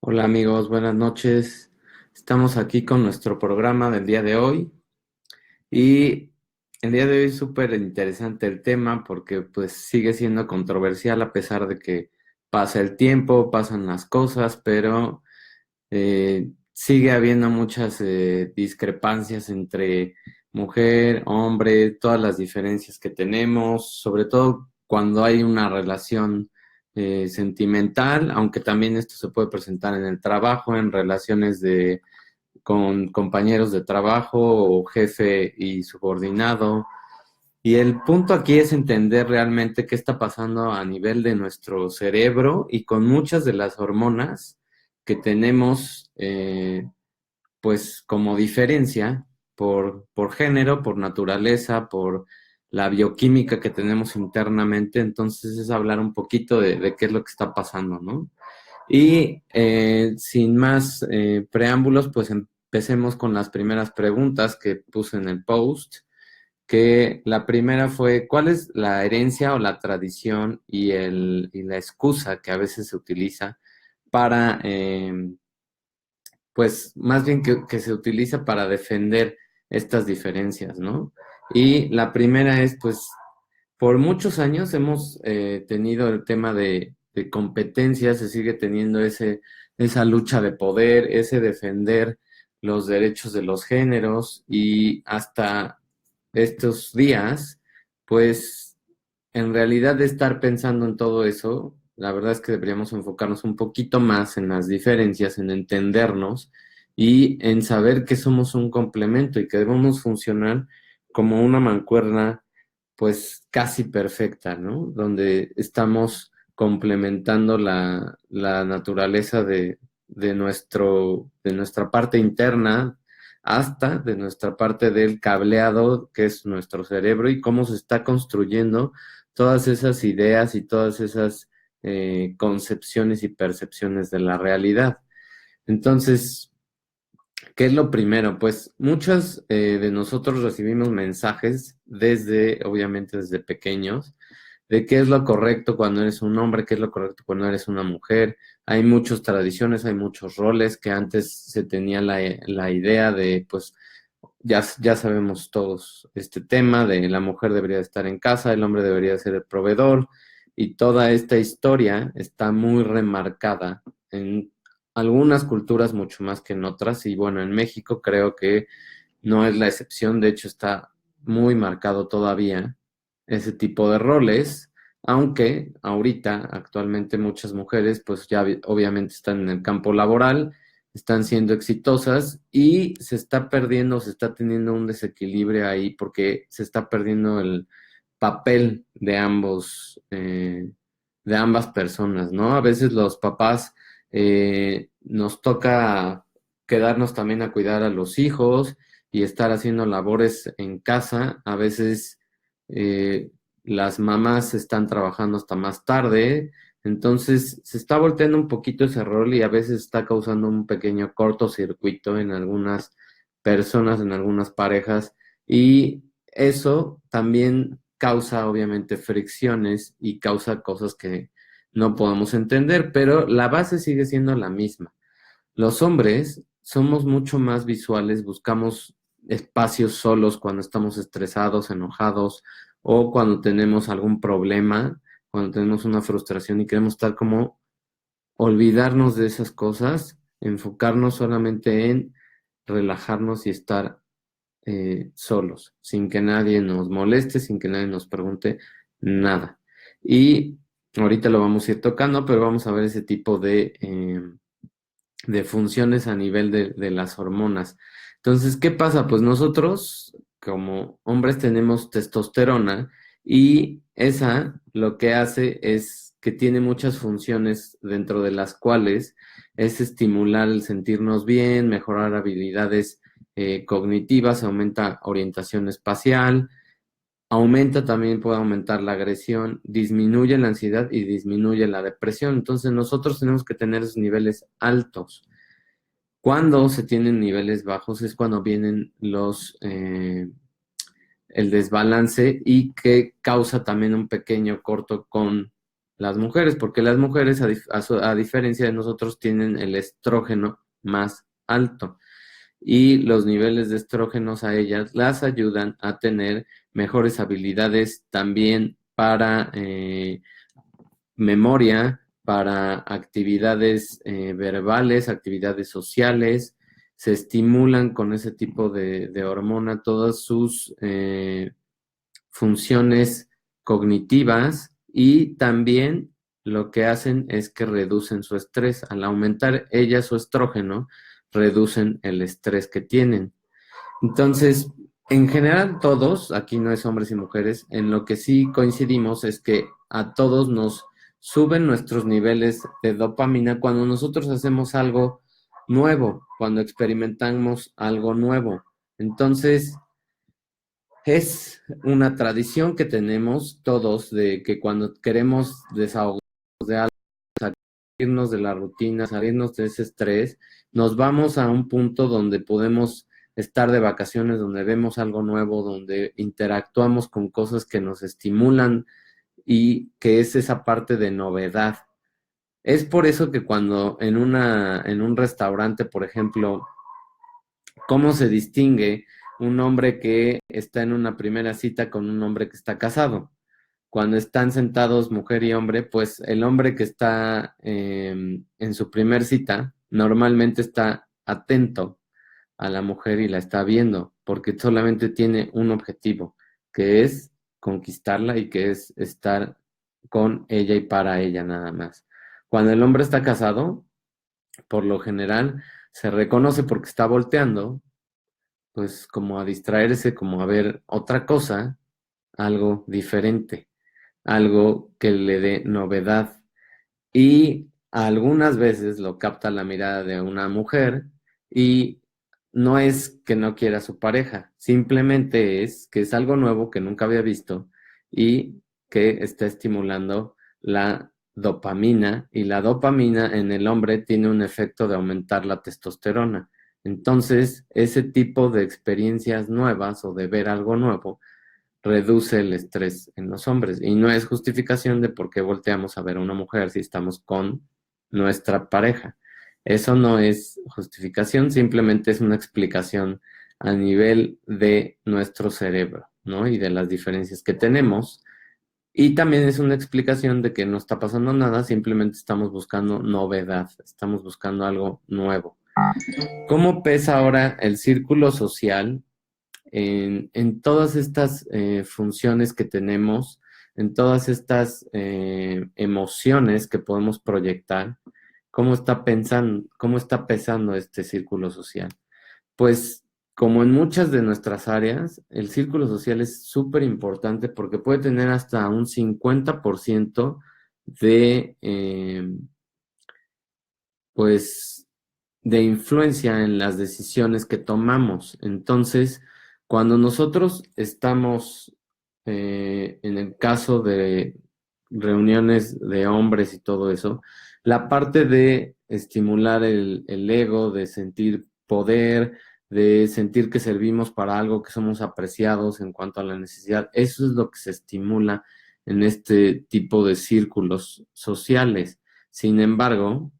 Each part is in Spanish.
Hola amigos, buenas noches. Estamos aquí con nuestro programa del día de hoy y el día de hoy es súper interesante el tema porque pues sigue siendo controversial a pesar de que pasa el tiempo, pasan las cosas, pero sigue habiendo muchas discrepancias entre mujer, hombre, todas las diferencias que tenemos, sobre todo cuando hay una relación sentimental, aunque también esto se puede presentar en el trabajo, en relaciones con compañeros de trabajo o jefe y subordinado. Y el punto aquí es entender realmente qué está pasando a nivel de nuestro cerebro y con muchas de las hormonas que tenemos, pues como diferencia por género, por naturaleza, por la bioquímica que tenemos internamente. Entonces es hablar un poquito de qué es lo que está pasando, ¿no? Y sin más preámbulos, pues empecemos con las primeras preguntas que puse en el post, que la primera fue, ¿cuál es la herencia o la tradición y la excusa que a veces se utiliza para, pues más bien que se utiliza para defender estas diferencias, ¿no? Y la primera es, pues, por muchos años hemos tenido el tema de competencia, se sigue teniendo esa lucha de poder, ese defender los derechos de los géneros y hasta estos días, pues en realidad de estar pensando en todo eso, la verdad es que deberíamos enfocarnos un poquito más en las diferencias, en entendernos y en saber que somos un complemento y que debemos funcionar como una mancuerna pues casi perfecta, ¿no? Donde estamos complementando la naturaleza de nuestra parte interna hasta de nuestra parte del cableado que es nuestro cerebro y cómo se está construyendo todas esas ideas y todas esas concepciones y percepciones de la realidad. Entonces, ¿qué es lo primero? Pues muchos de nosotros recibimos mensajes desde, obviamente desde pequeños, de qué es lo correcto cuando eres un hombre, qué es lo correcto cuando eres una mujer. Hay muchas tradiciones, hay muchos roles que antes se tenía la idea de, pues, ya sabemos todos este tema de la mujer debería estar en casa, el hombre debería ser el proveedor, y toda esta historia está muy remarcada en algunas culturas mucho más que en otras, y bueno, en México creo que no es la excepción, de hecho está muy marcado todavía ese tipo de roles, aunque ahorita actualmente muchas mujeres pues ya obviamente están en el campo laboral, están siendo exitosas y se está perdiendo, se está teniendo un desequilibrio ahí porque se está perdiendo el papel de ambas personas, ¿no? A veces los papás nos toca quedarnos también a cuidar a los hijos y estar haciendo labores en casa. A veces las mamás están trabajando hasta más tarde, entonces se está volteando un poquito ese rol y a veces está causando un pequeño cortocircuito en algunas personas, en algunas parejas, y eso también causa obviamente fricciones y causa cosas que no podemos entender, pero la base sigue siendo la misma. Los hombres somos mucho más visuales, buscamos espacios solos cuando estamos estresados, enojados o cuando tenemos algún problema, cuando tenemos una frustración y queremos estar como olvidarnos de esas cosas, enfocarnos solamente en relajarnos y estar solos, sin que nadie nos moleste, sin que nadie nos pregunte nada. Y ahorita lo vamos a ir tocando, pero vamos a ver ese tipo de funciones a nivel de las hormonas. Entonces, ¿qué pasa? Pues nosotros, como hombres, tenemos testosterona y esa lo que hace es que tiene muchas funciones dentro de las cuales es estimular el sentirnos bien, mejorar habilidades cognitivas, aumenta orientación espacial, aumenta también, puede aumentar la agresión, disminuye la ansiedad y disminuye la depresión. Entonces nosotros tenemos que tener esos niveles altos. Cuando se tienen niveles bajos es cuando vienen el desbalance y que causa también un pequeño corto con las mujeres, porque las mujeres, a diferencia de nosotros, tienen el estrógeno más alto y los niveles de estrógenos a ellas las ayudan a tener mejores habilidades también para memoria, para actividades verbales, actividades sociales. Se estimulan con ese tipo de hormona todas sus funciones cognitivas y también lo que hacen es que reducen su estrés. Al aumentar ellas su estrógeno, reducen el estrés que tienen. Entonces, en general todos, aquí no es hombres y mujeres, en lo que sí coincidimos es que a todos nos suben nuestros niveles de dopamina cuando nosotros hacemos algo nuevo, cuando experimentamos algo nuevo. Entonces, es una tradición que tenemos todos de que cuando queremos desahogarnos de algo, salirnos de la rutina, salirnos de ese estrés, nos vamos a un punto donde podemos estar de vacaciones, donde vemos algo nuevo, donde interactuamos con cosas que nos estimulan y que es esa parte de novedad. Es por eso que cuando en un restaurante, por ejemplo, ¿cómo se distingue un hombre que está en una primera cita con un hombre que está casado? Cuando están sentados mujer y hombre, pues el hombre que está en su primer cita normalmente está atento a la mujer y la está viendo, porque solamente tiene un objetivo, que es conquistarla y que es estar con ella y para ella nada más. Cuando el hombre está casado, por lo general se reconoce porque está volteando pues como a distraerse, como a ver otra cosa, algo diferente, algo que le dé novedad. Y algunas veces lo capta la mirada de una mujer y no es que no quiera a su pareja, simplemente es que es algo nuevo que nunca había visto y que está estimulando la dopamina y la dopamina en el hombre tiene un efecto de aumentar la testosterona. Entonces, ese tipo de experiencias nuevas o de ver algo nuevo reduce el estrés en los hombres y no es justificación de por qué volteamos a ver a una mujer si estamos con nuestra pareja. Eso no es justificación, simplemente es una explicación a nivel de nuestro cerebro, ¿no? Y de las diferencias que tenemos. Y también es una explicación de que no está pasando nada, simplemente estamos buscando novedad, estamos buscando algo nuevo. ¿Cómo pesa ahora el círculo social en todas estas funciones que tenemos, en todas estas emociones que podemos proyectar? Cómo está pesando este círculo social? Pues como en muchas de nuestras áreas, el círculo social es súper importante porque puede tener hasta un 50% de, pues, de influencia en las decisiones que tomamos. Entonces, cuando nosotros estamos, en el caso de reuniones de hombres y todo eso, la parte de estimular el ego, de sentir poder, de sentir que servimos para algo, que somos apreciados en cuanto a la necesidad, eso es lo que se estimula en este tipo de círculos sociales. Sin embargo,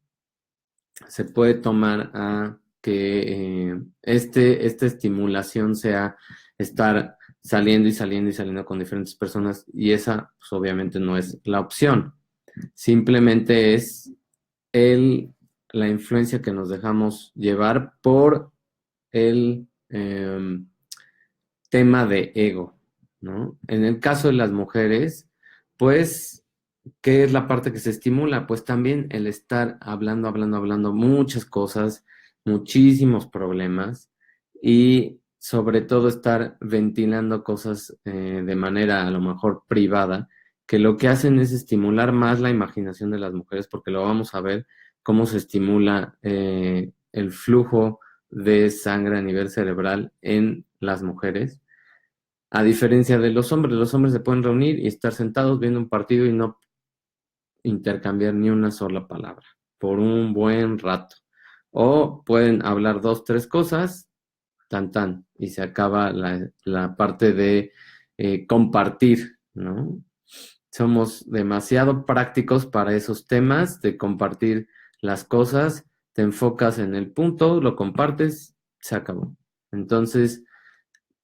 se puede tomar a que esta estimulación sea estar saliendo y saliendo y saliendo con diferentes personas y esa pues, obviamente no es la opción. Simplemente es el, la influencia que nos dejamos llevar por el tema de ego, ¿no? En el caso de las mujeres, pues, ¿qué es la parte que se estimula? Pues también el estar hablando muchas cosas, muchísimos problemas y sobre todo estar ventilando cosas de manera a lo mejor privada, que lo que hacen es estimular más la imaginación de las mujeres, porque lo vamos a ver cómo se estimula el flujo de sangre a nivel cerebral en las mujeres. A diferencia de los hombres se pueden reunir y estar sentados viendo un partido y no intercambiar ni una sola palabra por un buen rato. O pueden hablar dos, tres cosas, tan tan, y se acaba la parte de compartir, ¿no? Somos demasiado prácticos para esos temas de compartir las cosas, te enfocas en el punto, lo compartes, se acabó. Entonces,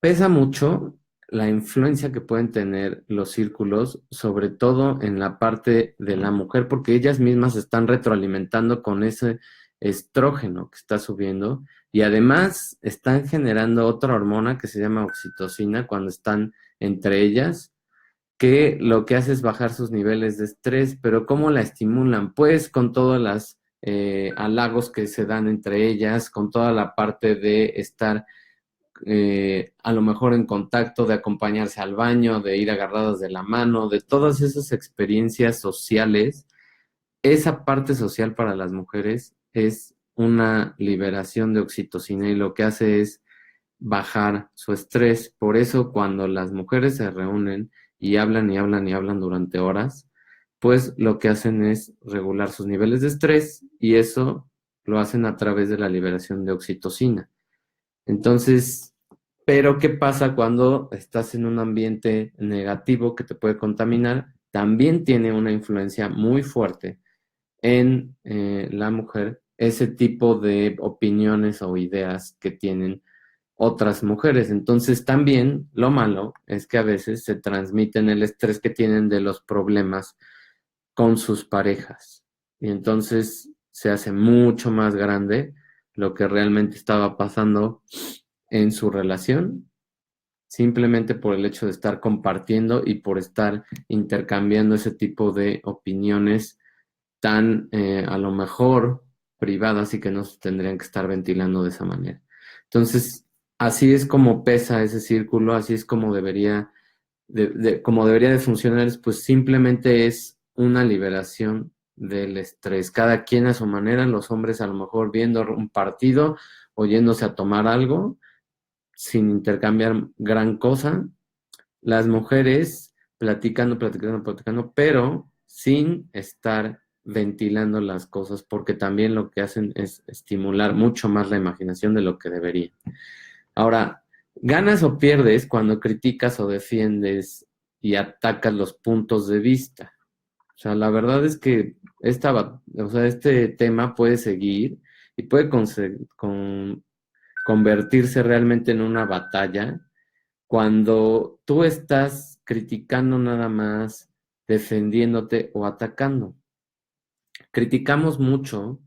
pesa mucho la influencia que pueden tener los círculos, sobre todo en la parte de la mujer, porque ellas mismas se están retroalimentando con ese estrógeno que está subiendo y además están generando otra hormona que se llama oxitocina cuando están entre ellas, que lo que hace es bajar sus niveles de estrés, pero ¿cómo la estimulan? Pues con todas las halagos que se dan entre ellas, con toda la parte de estar a lo mejor en contacto, de acompañarse al baño, de ir agarradas de la mano, de todas esas experiencias sociales. Esa parte social para las mujeres es una liberación de oxitocina y lo que hace es bajar su estrés. Por eso cuando las mujeres se reúnen y hablan y hablan y hablan durante horas, pues lo que hacen es regular sus niveles de estrés y eso lo hacen a través de la liberación de oxitocina. Entonces, pero ¿qué pasa cuando estás en un ambiente negativo que te puede contaminar? También tiene una influencia muy fuerte en la mujer ese tipo de opiniones o ideas que tienen otras mujeres. Entonces, también lo malo es que a veces se transmiten el estrés que tienen de los problemas con sus parejas. Y entonces se hace mucho más grande lo que realmente estaba pasando en su relación, simplemente por el hecho de estar compartiendo y por estar intercambiando ese tipo de opiniones tan a lo mejor privadas y que no se tendrían que estar ventilando de esa manera. Entonces, así es como pesa ese círculo, así es como debería como debería de funcionar, pues simplemente es una liberación del estrés. Cada quien a su manera, los hombres a lo mejor viendo un partido o yéndose a tomar algo sin intercambiar gran cosa. Las mujeres platicando, platicando, platicando, pero sin estar ventilando las cosas, porque también lo que hacen es estimular mucho más la imaginación de lo que debería. Ahora, ganas o pierdes cuando criticas o defiendes y atacas los puntos de vista. O sea, la verdad es que este tema puede seguir y puede convertirse realmente en una batalla cuando tú estás criticando nada más, defendiéndote o atacando. Criticamos mucho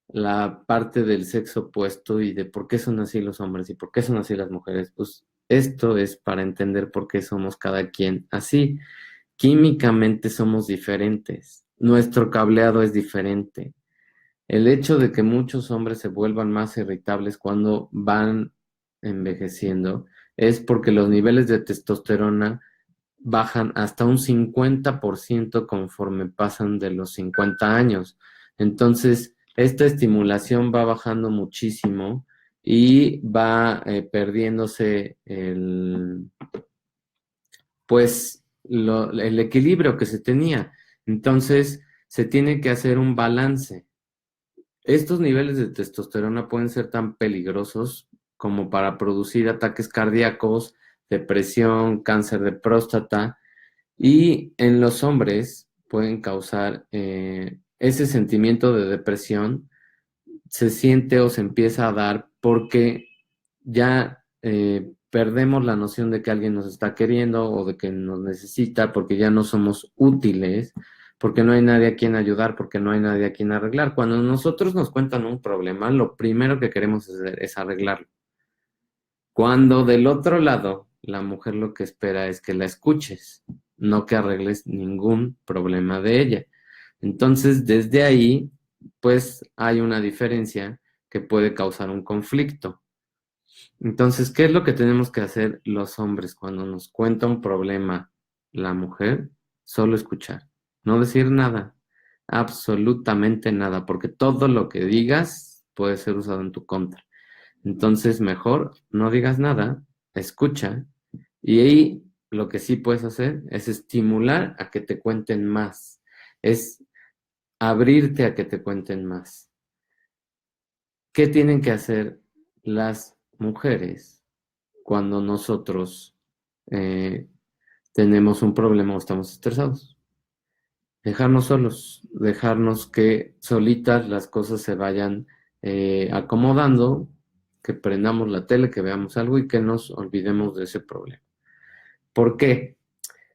la parte del sexo opuesto y de por qué son así los hombres y por qué son así las mujeres. Pues esto es para entender por qué somos cada quien así. Químicamente somos diferentes. Nuestro cableado es diferente. El hecho de que muchos hombres se vuelvan más irritables cuando van envejeciendo es porque los niveles de testosterona bajan hasta un 50% conforme pasan de los 50 años. Entonces, esta estimulación va bajando muchísimo y va perdiéndose el equilibrio que se tenía. Entonces, se tiene que hacer un balance. Estos niveles de testosterona pueden ser tan peligrosos como para producir ataques cardíacos, depresión, cáncer de próstata y en los hombres pueden causar ese sentimiento de depresión, se siente o se empieza a dar porque ya perdemos la noción de que alguien nos está queriendo o de que nos necesita, porque ya no somos útiles, porque no hay nadie a quien ayudar, porque no hay nadie a quien arreglar. Cuando nosotros nos cuentan un problema, lo primero que queremos hacer es arreglarlo. Cuando del otro lado, la mujer lo que espera es que la escuches, no que arregles ningún problema de ella. Entonces, desde ahí, pues hay una diferencia que puede causar un conflicto. Entonces, ¿qué es lo que tenemos que hacer los hombres cuando nos cuenta un problema la mujer? Solo escuchar, no decir nada, absolutamente nada, porque todo lo que digas puede ser usado en tu contra. Entonces, mejor no digas nada, escucha, y ahí lo que sí puedes hacer es estimular a que te cuenten más, es abrirte a que te cuenten más. ¿Qué tienen que hacer las mujeres cuando nosotros eh, tenemos un problema o estamos estresados? dejarnos solos, dejarnos que solitas las cosas se vayan acomodando, que prendamos la tele, que veamos algo y que nos olvidemos de ese problema. ¿Por qué?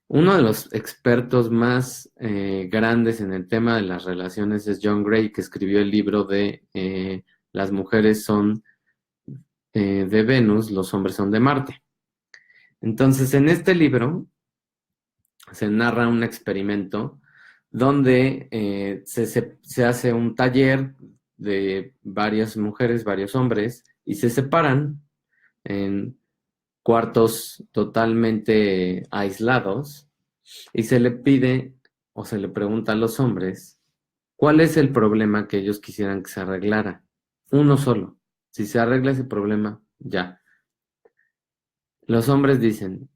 Uno de los expertos más grandes en el tema de las relaciones es John Gray, que escribió el libro de Las mujeres son de Venus, los hombres son de Marte. Entonces, en este libro se narra un experimento donde se hace un taller de varias mujeres, varios hombres, y se separan en cuartos totalmente aislados y se le pide o se le pregunta a los hombres cuál es el problema que ellos quisieran que se arreglara. Uno solo. Si se arregla ese problema, ya. Los hombres dicen,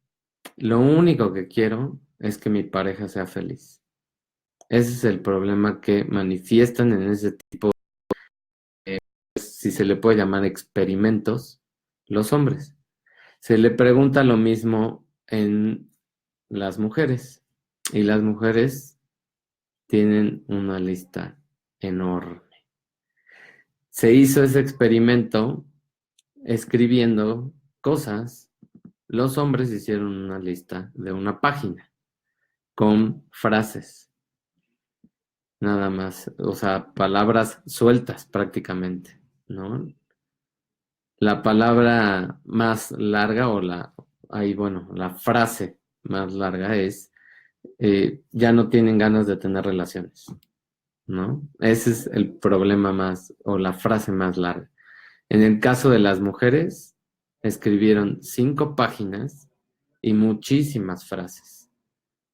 lo único que quiero es que mi pareja sea feliz. Ese es el problema que manifiestan en ese tipo, si se le puede llamar experimentos, los hombres. Se le pregunta lo mismo en las mujeres y las mujeres tienen una lista enorme. Se hizo ese experimento escribiendo cosas. Los hombres hicieron una lista de una página con frases, nada más, o sea, palabras sueltas prácticamente, ¿no? La palabra más larga bueno, la frase más larga es, ya no tienen ganas de tener relaciones, ¿no? Ese es el problema más, o la frase más larga. En el caso de las mujeres, escribieron 5 páginas y muchísimas frases,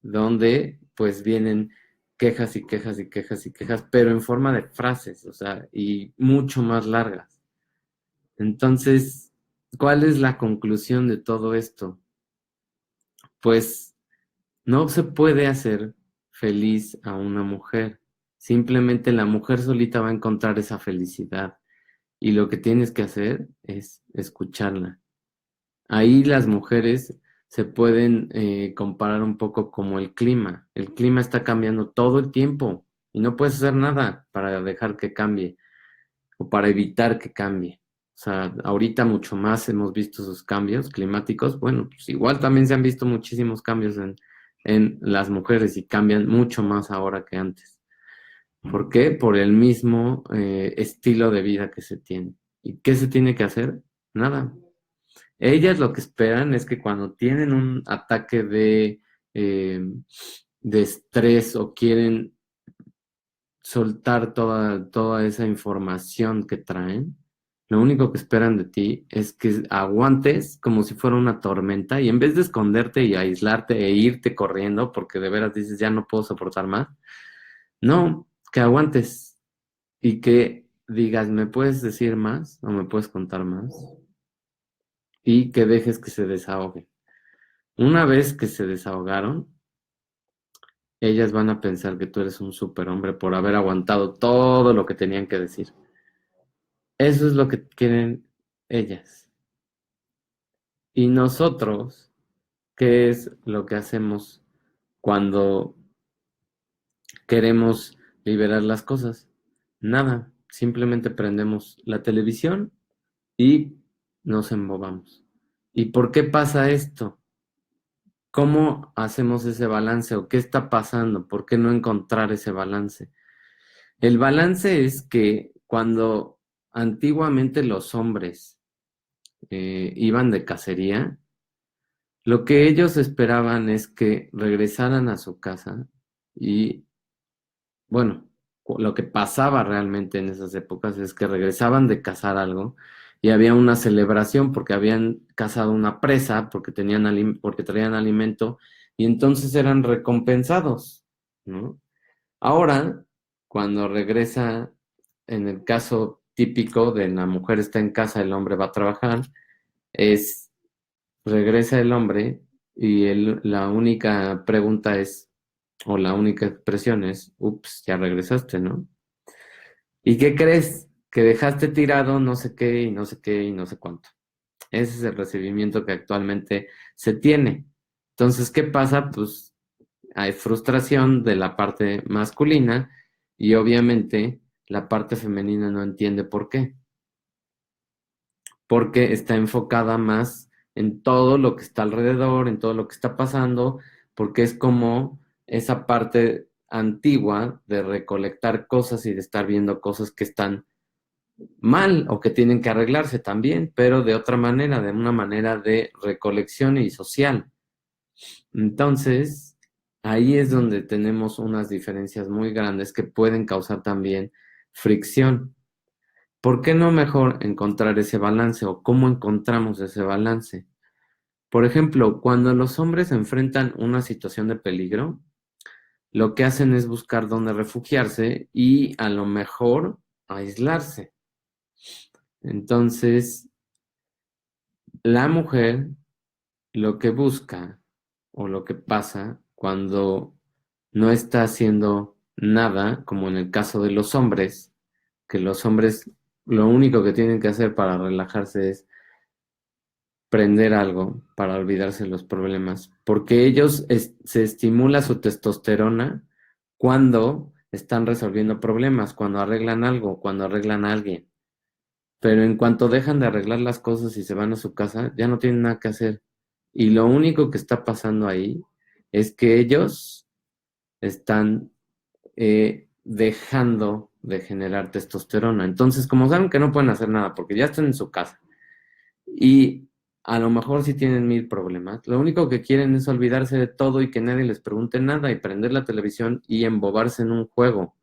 donde pues vienen quejas y quejas y quejas y quejas, pero en forma de frases, o sea, y mucho más largas. Entonces, ¿cuál es la conclusión de todo esto? Pues no se puede hacer feliz a una mujer. Simplemente la mujer solita va a encontrar esa felicidad. Y lo que tienes que hacer es escucharla. Ahí las mujeres se pueden comparar un poco como el clima. El clima está cambiando todo el tiempo y no puedes hacer nada para dejar que cambie o para evitar que cambie. O sea, ahorita mucho más hemos visto esos cambios climáticos. Bueno, pues igual también se han visto muchísimos cambios en las mujeres y cambian mucho más ahora que antes. ¿Por qué? Por el mismo estilo de vida que se tiene. ¿Y qué se tiene que hacer? Nada. Ellas lo que esperan es que cuando tienen un ataque eh, de estrés o quieren soltar toda esa información que traen, lo único que esperan de ti es que aguantes como si fuera una tormenta y en vez de esconderte y aislarte e irte corriendo porque de veras dices ya no puedo soportar más, no, que aguantes y que digas, ¿me puedes decir más o me puedes contar más? Y que dejes que se desahoguen. Una vez que se desahogaron, ellas van a pensar que tú eres un superhombre por haber aguantado todo lo que tenían que decir. Eso es lo que quieren ellas. Y nosotros, ¿qué es lo que hacemos cuando queremos liberar las cosas? Nada, simplemente prendemos la televisión y nos embobamos. ¿Y por qué pasa esto? ¿Cómo hacemos ese balance o qué está pasando? ¿Por qué no encontrar ese balance? El balance es que cuando antiguamente los hombres iban de cacería, lo que ellos esperaban es que regresaran a su casa y, bueno, lo que pasaba realmente en esas épocas es que regresaban de cazar algo y había una celebración porque habían cazado una presa, porque traían alimento y entonces eran recompensados, ¿no? Ahora, cuando regresa, en el caso típico de la mujer está en casa, el hombre va a trabajar, es regresa el hombre y la única pregunta es, o la única expresión es, ups, ya regresaste, ¿no? ¿Y qué crees? Que dejaste tirado no sé qué y no sé qué y no sé cuánto. Ese es el recibimiento que actualmente se tiene. Entonces, ¿qué pasa? Pues hay frustración de la parte masculina y obviamente la parte femenina no entiende por qué, porque está enfocada más en todo lo que está alrededor, en todo lo que está pasando, porque es como esa parte antigua de recolectar cosas y de estar viendo cosas que están mal o que tienen que arreglarse también, pero de otra manera, de una manera de recolección y social. Entonces, ahí es donde tenemos unas diferencias muy grandes que pueden causar también fricción. ¿Por qué no mejor encontrar ese balance o cómo encontramos ese balance? Por ejemplo, cuando los hombres enfrentan una situación de peligro, lo que hacen es buscar dónde refugiarse y a lo mejor aislarse. Entonces, la mujer lo que busca o lo que pasa cuando no está haciendo nada, como en el caso de los hombres, que los hombres lo único que tienen que hacer para relajarse es prender algo para olvidarse de los problemas, porque ellos se estimula su testosterona cuando están resolviendo problemas, cuando arreglan algo, cuando arreglan a alguien. Pero en cuanto dejan de arreglar las cosas y se van a su casa, ya no tienen nada que hacer. Y lo único que está pasando ahí es que ellos están dejando de generar testosterona. Entonces, como saben que no pueden hacer nada porque ya están en su casa y a lo mejor sí tienen mil problemas, lo único que quieren es olvidarse de todo y que nadie les pregunte nada y prender la televisión y embobarse en un juego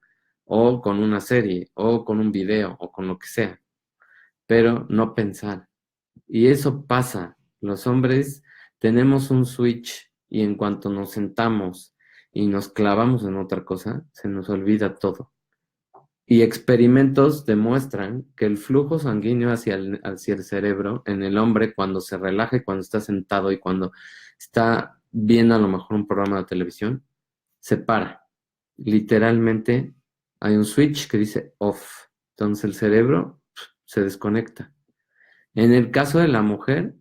o con una serie o con un video o con lo que sea, pero no pensar. Y eso pasa. Los hombres tenemos un switch y en cuanto nos sentamos y nos clavamos en otra cosa, se nos olvida todo. Y experimentos demuestran que el flujo sanguíneo hacia el cerebro en el hombre cuando se relaja y cuando está sentado y cuando está viendo a lo mejor un programa de televisión, se para. Literalmente hay un switch que dice off. Entonces el cerebro se desconecta. En el caso de la mujer,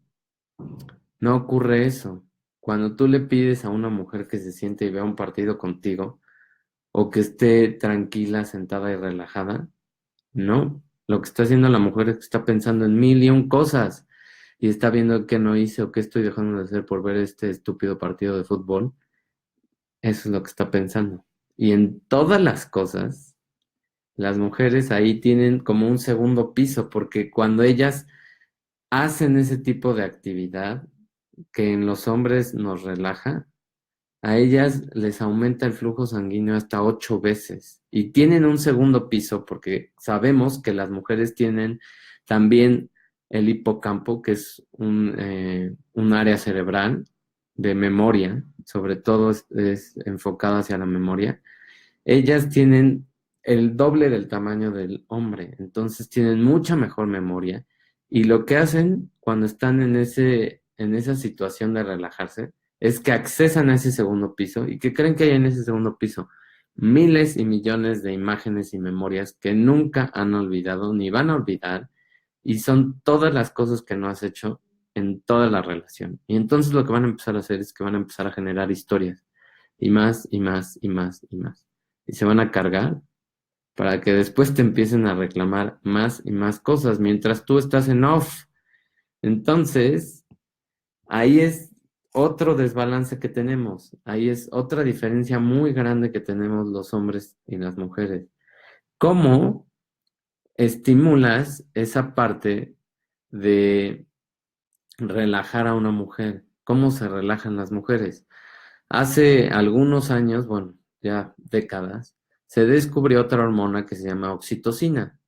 no ocurre eso. Cuando tú le pides a una mujer que se siente y vea un partido contigo o que esté tranquila, sentada y relajada, no. Lo que está haciendo la mujer es que está pensando en mil y un cosas y está viendo qué no hice o qué estoy dejando de hacer por ver este estúpido partido de fútbol. Eso es lo que está pensando. Y en todas las cosas, las mujeres ahí tienen como un segundo piso porque cuando ellas hacen ese tipo de actividad que en los hombres nos relaja, a ellas les aumenta el flujo sanguíneo hasta 8 veces y tienen un segundo piso porque sabemos que las mujeres tienen también el hipocampo, que es un área cerebral de memoria, sobre todo es enfocada hacia la memoria. Ellas tienen el doble del tamaño del hombre, entonces tienen mucha mejor memoria y lo que hacen cuando están en esa situación de relajarse es que accesan a ese segundo piso y que creen que hay en ese segundo piso miles y millones de imágenes y memorias que nunca han olvidado ni van a olvidar y son todas las cosas que no has hecho en toda la relación. Y entonces lo que van a empezar a hacer es que van a empezar a generar historias y más y más y más y más y se van a cargar para que después te empiecen a reclamar más y más cosas mientras tú estás en off. Entonces, ahí es otro desbalance que tenemos, ahí es otra diferencia muy grande que tenemos los hombres y las mujeres. ¿Cómo estimulas esa parte de relajar a una mujer? ¿Cómo se relajan las mujeres? Hace algunos años, bueno, ya décadas, se descubrió otra hormona que se llama oxitocina.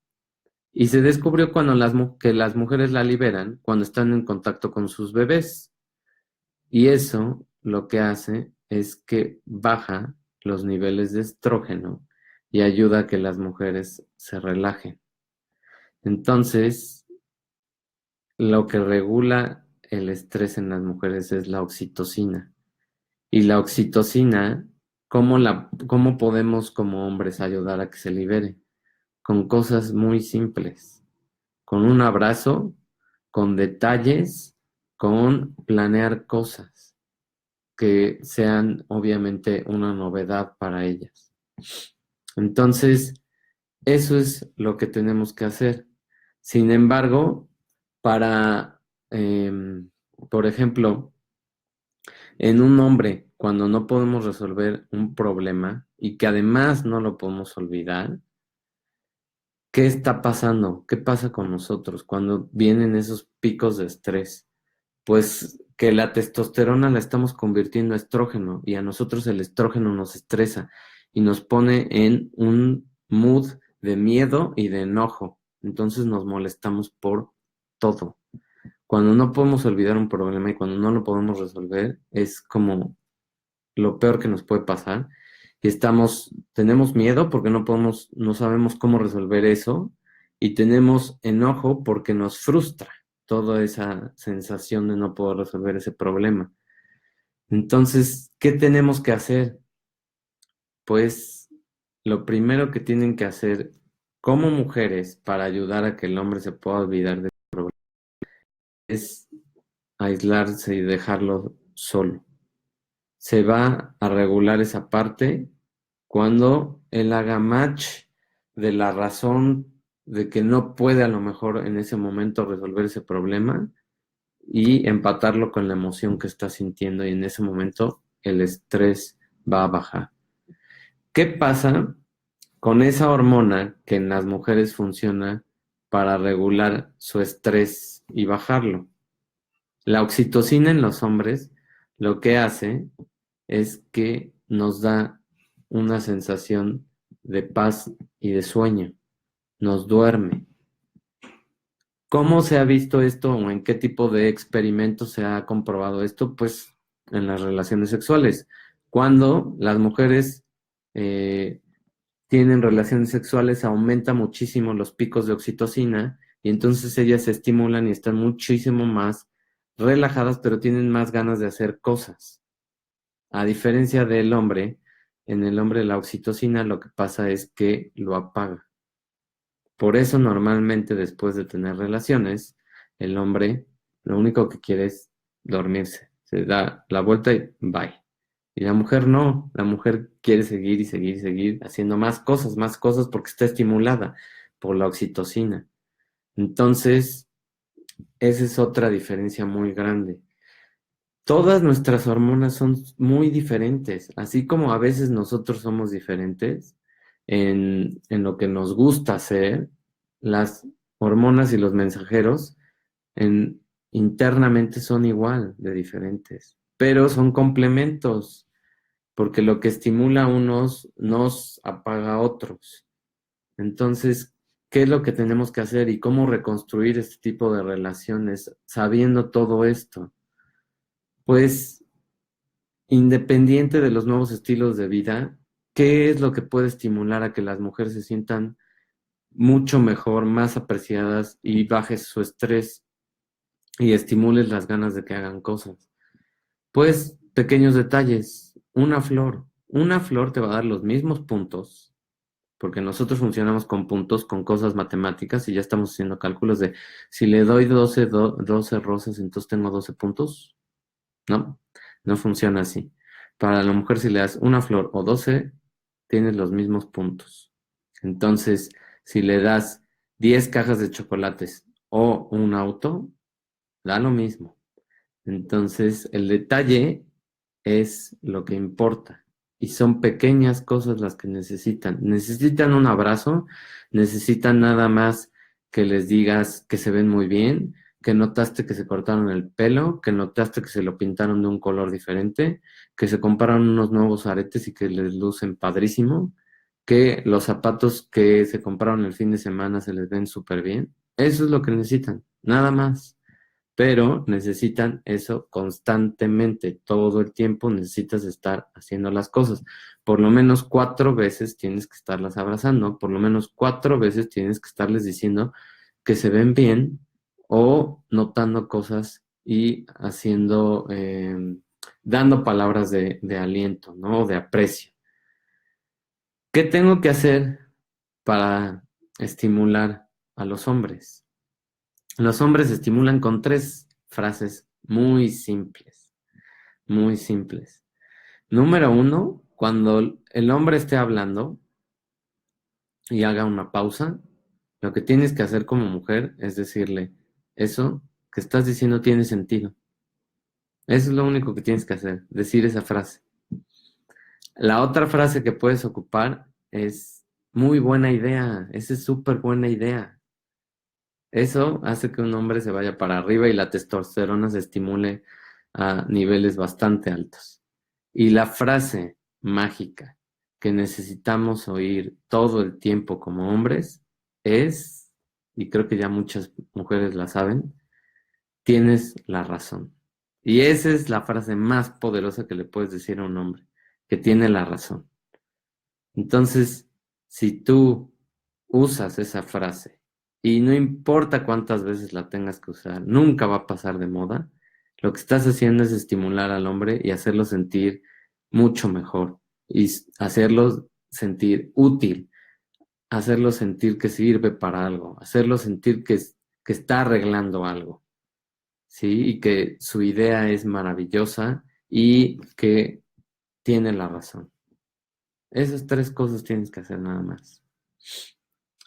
Y se descubrió cuando que las mujeres la liberan cuando están en contacto con sus bebés. Y eso lo que hace es que baja los niveles de estrógeno y ayuda a que las mujeres se relajen. Entonces, lo que regula el estrés en las mujeres es la oxitocina. Y la oxitocina, ¿cómo podemos como hombres ayudar a que se libere? Con cosas muy simples, con un abrazo, con detalles, con planear cosas. que sean obviamente una novedad para ellas. Entonces, eso es lo que tenemos que hacer. Sin embargo, para, por ejemplo, en un hombre, cuando no podemos resolver un problema y que además no lo podemos olvidar, ¿qué está pasando? ¿Qué pasa con nosotros cuando vienen esos picos de estrés? Pues que la testosterona la estamos convirtiendo a estrógeno y a nosotros el estrógeno nos estresa y nos pone en un mood de miedo y de enojo. Entonces nos molestamos por todo. Cuando no podemos olvidar un problema y cuando no lo podemos resolver, es como lo peor que nos puede pasar. Y tenemos miedo porque no sabemos cómo resolver eso, y tenemos enojo porque nos frustra toda esa sensación de no poder resolver ese problema. Entonces, ¿qué tenemos que hacer? Pues lo primero que tienen que hacer como mujeres para ayudar a que el hombre se pueda olvidar de es aislarse y dejarlo solo. Se va a regular esa parte cuando él haga match de la razón de que no puede a lo mejor en ese momento resolver ese problema y empatarlo con la emoción que está sintiendo, y en ese momento el estrés va a bajar. ¿Qué pasa con esa hormona que en las mujeres funciona para regular su estrés y bajarlo? La oxitocina en los hombres lo que hace es que nos da una sensación de paz y de sueño, nos duerme. ¿Cómo se ha visto esto o en qué tipo de experimentos se ha comprobado esto? Pues en las relaciones sexuales. Cuando las mujeres eh, tienen relaciones sexuales, aumenta muchísimo los picos de oxitocina y entonces ellas se estimulan y están muchísimo más relajadas, pero tienen más ganas de hacer cosas. A diferencia del hombre, en el hombre la oxitocina lo que pasa es que lo apaga. Por eso normalmente después de tener relaciones, el hombre lo único que quiere es dormirse. Se da la vuelta y bye. Y la mujer no, la mujer quiere seguir y seguir y seguir haciendo más cosas porque está estimulada por la oxitocina. Entonces, esa es otra diferencia muy grande. Todas nuestras hormonas son muy diferentes, así como a veces nosotros somos diferentes en lo que nos gusta hacer, las hormonas y los mensajeros en, internamente son igual de diferentes, pero son complementos, porque lo que estimula a unos nos apaga a otros. Entonces, ¿qué es lo que tenemos que hacer y cómo reconstruir este tipo de relaciones sabiendo todo esto? Pues independiente de los nuevos estilos de vida, ¿qué es lo que puede estimular a que las mujeres se sientan mucho mejor, más apreciadas y bajes su estrés y estimules las ganas de que hagan cosas? Pues pequeños detalles, una flor. Una flor te va a dar los mismos puntos, porque nosotros funcionamos con puntos, con cosas matemáticas, y ya estamos haciendo cálculos de si le doy 12 rosas, entonces tengo 12 puntos. No, no funciona así. Para la mujer, si le das una flor o 12, tienes los mismos puntos. Entonces, si le das 10 cajas de chocolates o un auto, da lo mismo. Entonces, el detalle es lo que importa. Y son pequeñas cosas las que necesitan. Necesitan un abrazo, necesitan nada más que les digas que se ven muy bien, que notaste que se cortaron el pelo, que notaste que se lo pintaron de un color diferente, que se compraron unos nuevos aretes y que les lucen padrísimo, que los zapatos que se compraron el fin de semana se les ven súper bien. Eso es lo que necesitan, nada más. Pero necesitan eso constantemente, todo el tiempo necesitas estar haciendo las cosas. Por lo menos 4 veces tienes que estarlas abrazando, por lo menos 4 veces tienes que estarles diciendo que se ven bien o notando cosas y haciendo, dando palabras de aliento, ¿no? De aprecio. ¿Qué tengo que hacer para estimular a los hombres? Los hombres se estimulan con 3 frases muy simples. muy simples. Número uno, cuando el hombre esté hablando y haga una pausa, lo que tienes que hacer como mujer es decirle, eso que estás diciendo tiene sentido. Eso es lo único que tienes que hacer, decir esa frase. La otra frase que puedes ocupar es muy buena idea, esa es súper buena idea. Eso hace que un hombre se vaya para arriba y la testosterona se estimule a niveles bastante altos. Y la frase mágica que necesitamos oír todo el tiempo como hombres es, y creo que ya muchas mujeres la saben, tienes la razón. Y esa es la frase más poderosa que le puedes decir a un hombre, que tiene la razón. Entonces, si tú usas esa frase y no importa cuántas veces la tengas que usar, nunca va a pasar de moda, lo que estás haciendo es estimular al hombre y hacerlo sentir mucho mejor y hacerlo sentir útil, hacerlo sentir que sirve para algo, hacerlo sentir que está arreglando algo, ¿sí? Y que su idea es maravillosa y que tiene la razón. Esas tres cosas tienes que hacer nada más.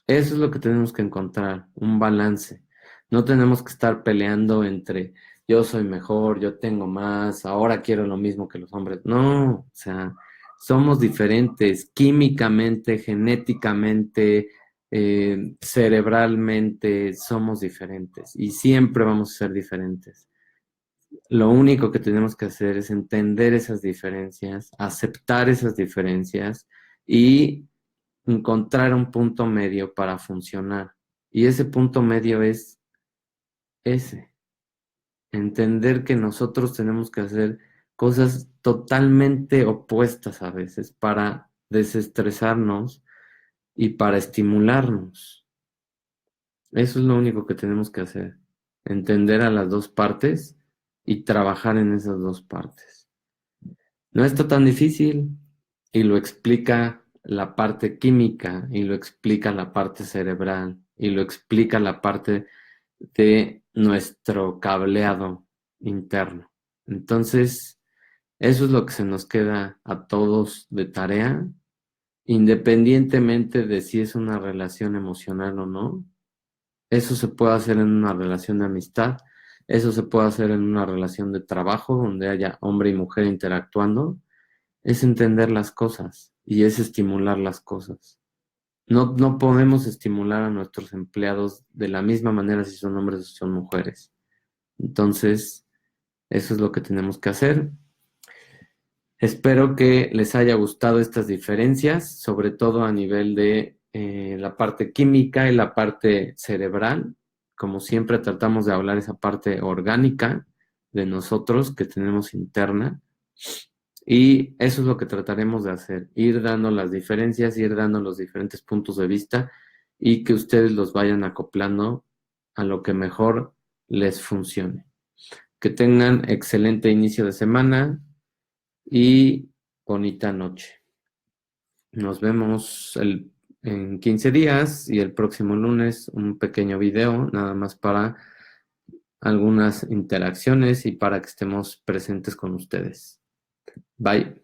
Eso es lo que tenemos que encontrar, un balance. No tenemos que estar peleando entre yo soy mejor, yo tengo más, ahora quiero lo mismo que los hombres. No, o sea, somos diferentes químicamente, genéticamente, cerebralmente, somos diferentes y siempre vamos a ser diferentes. Lo único que tenemos que hacer es entender esas diferencias, aceptar esas diferencias y encontrar un punto medio para funcionar. Y ese punto medio es ese, entender que nosotros tenemos que hacer cosas totalmente opuestas a veces para desestresarnos y para estimularnos. Eso es lo único que tenemos que hacer, entender a las dos partes y trabajar en esas dos partes. No está tan difícil y lo explica la parte química y lo explica la parte cerebral y lo explica la parte de nuestro cableado interno. Entonces, eso es lo que se nos queda a todos de tarea, independientemente de si es una relación emocional o no. Eso se puede hacer en una relación de amistad, eso se puede hacer en una relación de trabajo donde haya hombre y mujer interactuando. Es entender las cosas y es estimular las cosas. No podemos estimular a nuestros empleados de la misma manera si son hombres o si son mujeres. Entonces, eso es lo que tenemos que hacer. Espero que les haya gustado estas diferencias, sobre todo a nivel de la parte química y la parte cerebral. Como siempre, tratamos de hablar esa parte orgánica de nosotros que tenemos interna. Y eso es lo que trataremos de hacer, ir dando las diferencias, ir dando los diferentes puntos de vista y que ustedes los vayan acoplando a lo que mejor les funcione. Que tengan excelente inicio de semana y bonita noche. Nos vemos en 15 días y el próximo lunes un pequeño video, nada más para algunas interacciones y para que estemos presentes con ustedes. Bye.